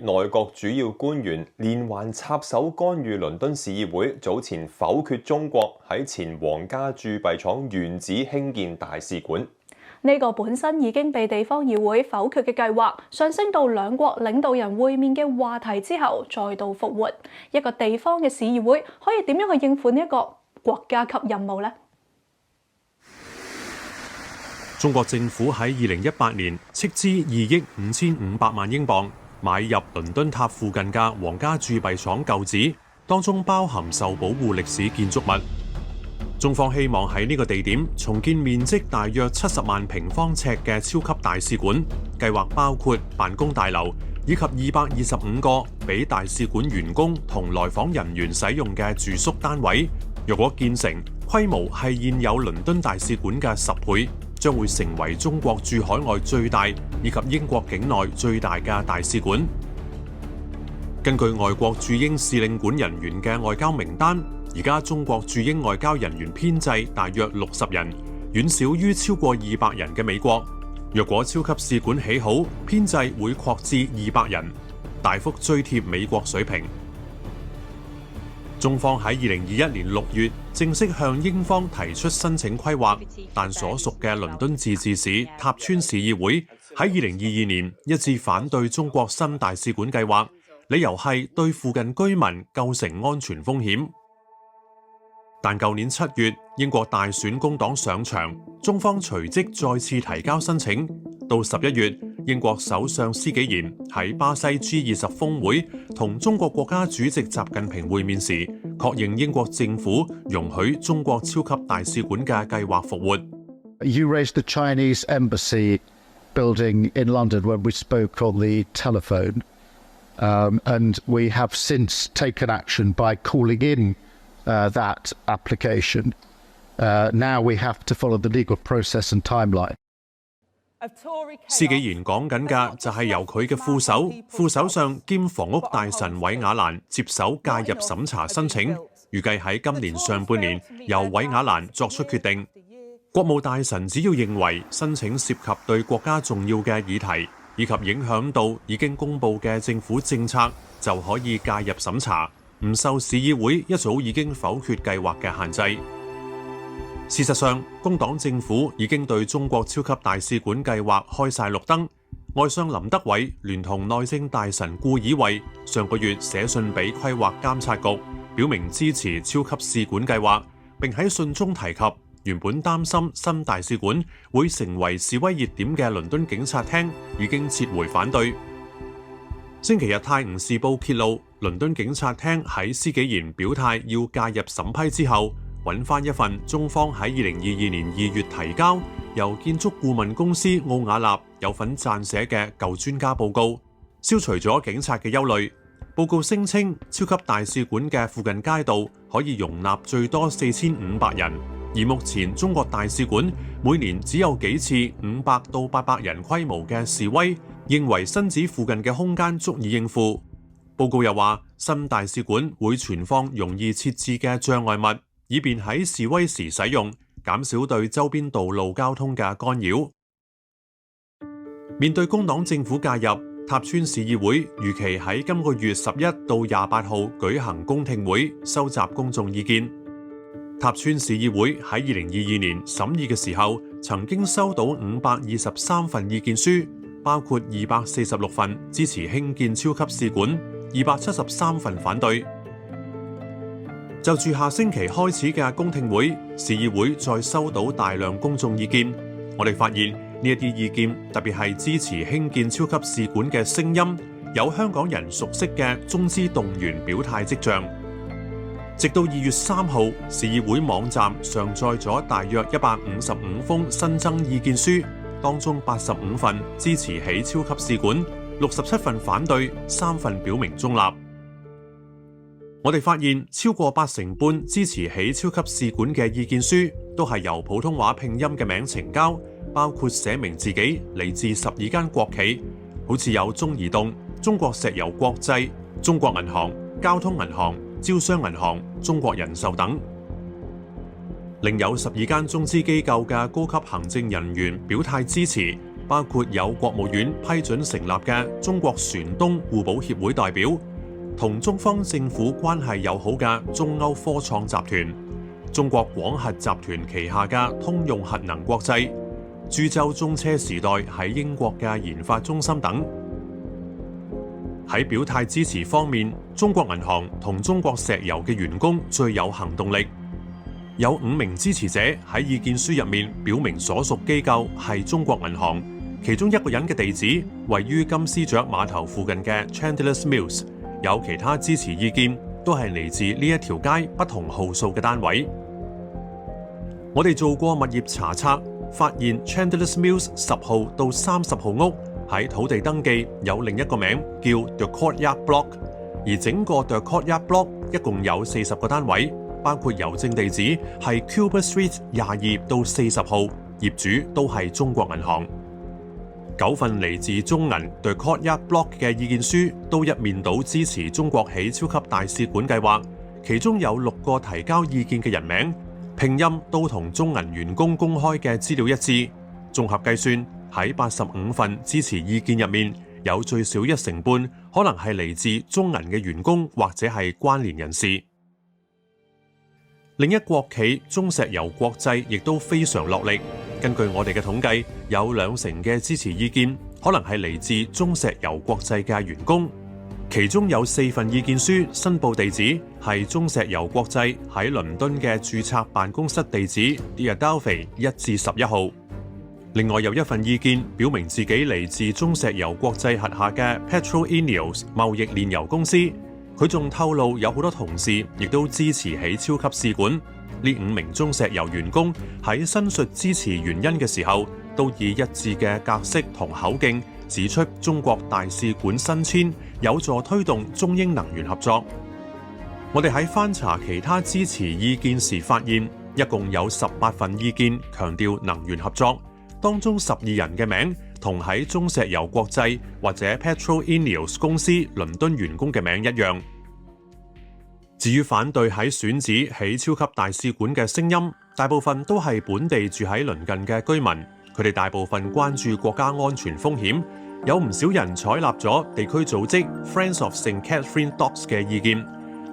內閣主要官員連環插手干預倫敦市議會，早前否決中國喺前皇家鑄幣廠原址興建大使館。呢個本身已經被地方議會否決嘅計劃，上升到兩國領導人會面嘅話題之後，再度復活。一個地方嘅市議會可以點樣去應付呢一個國家級任務呢？中國政府喺2018年斥資2億5500萬英鎊買入倫敦塔附近嘅皇家鑄幣廠舊址，當中包含受保護歷史建築物。中方希望喺呢個地點重建面積大約70萬平方尺嘅超級大使館，計劃包括辦公大樓以及225個俾大使館員工同來訪人員使用嘅住宿單位。若果建成，規模係現有倫敦大使館嘅10倍，將會成為中國駐海外最大以及英國境內最大嘅大使館。根據外國駐英使領館人員嘅外交名單，而家中國駐英外交人員編制大約60人，遠少於超過200人嘅美國。若果超級使館起好，編制會擴至200人，大幅追貼美國水平。中方喺2021年6月正式向英方提出申請規劃，但所屬嘅倫敦自治市塔村市議會喺2022年一致反對中國新大使館計劃，理由係對附近居民構成安全風險。但舊年7月，英國大選工黨上場，中方隨即再次提交申請。到11月，英國首相施紀賢喺巴西 G20 峰會同中國國家主席習近平會面時，確認英國政府容許中國超級大使館嘅計劃復活。You raised the Chinese embassy building in London when we spoke on the telephone, and we have since taken action by calling in that application. Now we have to follow the legal process and timeline. 施紀賢講緊嘅就係由佢嘅副首相兼房屋大臣韋雅蘭接手介入審查申請，預計喺今年上半年由韋雅蘭作出決定。國務大臣只要認為申請涉及對國家重要嘅議題，以及影響到已經公布嘅政府政策，就可以介入審查，唔受市議會一早已經否決計劃嘅限制。事實上，工黨政府已經對中國超級大使館計劃開晒綠燈。外相林德偉聯同內政大臣顧以衛上個月寫信俾規劃監察局，表明支持超級使館計劃，並喺信中提及原本擔心新大使館會成為示威熱點嘅倫敦警察廳已經撤回反對。星期日《泰晤士報》揭露，倫敦警察廳喺施紀賢表態要介入審批之後，揾翻一份中方喺2022年2月提交，由建築顧問公司奧雅納有份撰寫嘅舊專家報告，消除咗警察嘅憂慮。報告聲稱，超級大使館嘅附近街道可以容納最多4500人，而目前中國大使館每年只有幾次500到800人規模嘅示威，認為新址附近嘅空間足以應付。報告又話，新大使館會存放容易設置嘅障礙物，以便喺示威時使用，減少對周邊道路交通嘅干擾。面對工黨政府介入，塔村市議會預期喺今個月11到28號舉行公聽會，收集公眾意見。塔村市議會喺2022年審議嘅時候，曾經收到523份意見書，包括246份支持興建超級使館，273份反對。就住下星期開始嘅公聽會，市議會再收到大量公眾意見。我哋發現呢一啲意見，特別係支持興建超級使館嘅聲音，有香港人熟悉嘅中資動員表態跡象。直到2月3號，市議會網站上載咗大約155封新增意見書，當中85份支持起超級使館，67份反對，3份表明中立。我哋發現超過80半支持起超級使館嘅意見書都係由普通話拼音嘅名呈交，包括寫明自己嚟自12間國企，好似有中移動、中國石油國際、中國銀行、交通銀行、招商銀行、中國人壽等。另有12間中資機構嘅高級行政人員表態支持，包括有國務院批准成立嘅中國船東互保協會代表，同中方政府關係友好嘅中歐科創集團、中國廣核集團旗下嘅通用核能國際、株洲中車時代喺英國嘅研發中心等。喺表態支持方面，中國銀行同中國石油嘅員工最有行動力。有5名支持者喺意見書入面表明所屬機構係中國銀行，其中一個人嘅地址位於金絲雀碼頭附近嘅 Chandler's Mills， 有其他支持意見都係嚟自呢一條街不同號數嘅單位。我哋做過物業查冊，發現 Chandler's Mills 10號到30號屋喺土地登記有另一個名叫 The Courtyard Block， 而整個 The Courtyard Block 一共有40個單位，包括郵政地址係 Cuba Street 22到40號，業主都係中國銀行。9份嚟自中銀 The Courtyard Block 嘅意見書都一面倒支持中國起超級大使館計劃，其中有6個提交意見嘅人名拼音都同中銀員工公開嘅資料一致。綜合計算，喺85份支持意見入面，有最少1成半可能係嚟自中銀嘅員工或者係關聯人士。另一國企中石油國際亦都非常落力。根據我哋嘅統計，有2成嘅支持意見可能係嚟自中石油國際嘅員工，其中有4份意見書申報地址係中石油國際喺倫敦嘅註冊辦公室地址 The Adelphi 1至11號。另外有1份意見表明自己嚟自中石油國際轄下嘅 Petro-Ineos 貿易煉油公司。佢仲透露有好多同事亦都支持起超級使館。呢5名中石油員工喺申述支持原因嘅時候，都以一致嘅格式同口徑指出中國大使館新遷有助推動中英能源合作。我哋喺翻查其他支持意見時發現，一共有18份意見強調能源合作，當中12人嘅名同喺中石油國際或者 Petro-Ineos 公司倫敦員工嘅名一樣。至於反對喺選址起超級大使館嘅聲音，大部分都係本地住喺鄰近嘅居民，佢哋大部分關注國家安全風險，有唔少人採納咗地區組織 Friends of St. Catherine Docks 嘅意見。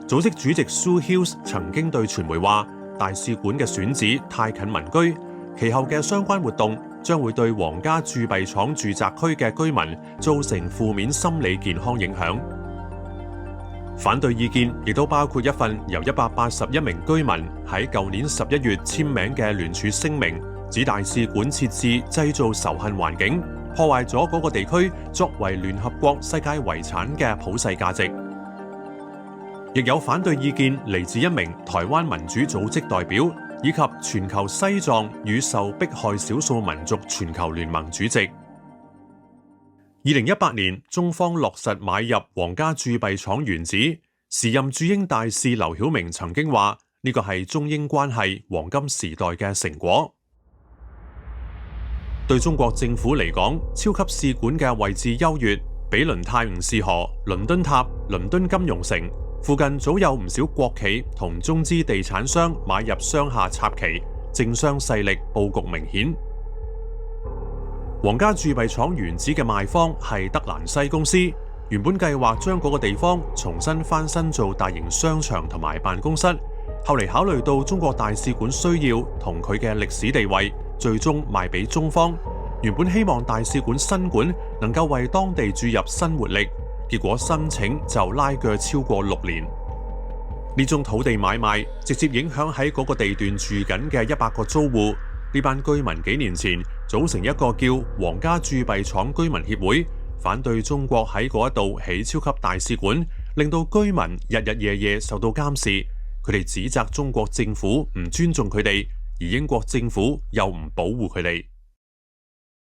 組織主席 Sue Hughes 曾經對傳媒話，大使館嘅選址太近民居，其後嘅相關活動將會對皇家鑄幣廠住宅區嘅居民造成負面心理健康影響。反對意見亦都包括一份由181名居民喺舊年11月簽名嘅聯署聲明，指大使館設置製造仇恨環境，破壞咗嗰個地區作為聯合國世界遺產嘅普世價值。亦有反對意見嚟自一名台灣民主組織代表，以及全球西藏與受迫害少數民族全球聯盟主席。2018年，中方落實買入皇家鑄幣廠原址，時任駐英大使劉曉明曾經話：呢個係中英關係黃金時代嘅成果。對中國政府嚟講，超級使館嘅位置優越，毗鄰泰晤士河、倫敦塔、倫敦金融城，附近早有唔少國企同中資地產商買入商廈插旗，政商勢力佈局明顯。皇家鑄幣廠原址嘅賣方係德蘭西公司，原本計劃將嗰個地方重新翻新做大型商場同埋辦公室，後嚟考慮到中國大使館需要同佢嘅歷史地位，最終賣俾中方。原本希望大使館新館能夠為當地注入新活力，結果申請就拉鋸超過6年。呢種土地買賣直接影響喺嗰個地段住緊嘅100個租戶。呢班居民幾年前組成一個叫皇家鑄幣廠居民協會，反對中國喺嗰一度起超級大使館，令到居民日日夜夜受到監視。佢哋指責中國政府唔尊重佢哋，而英國政府又唔保護佢哋。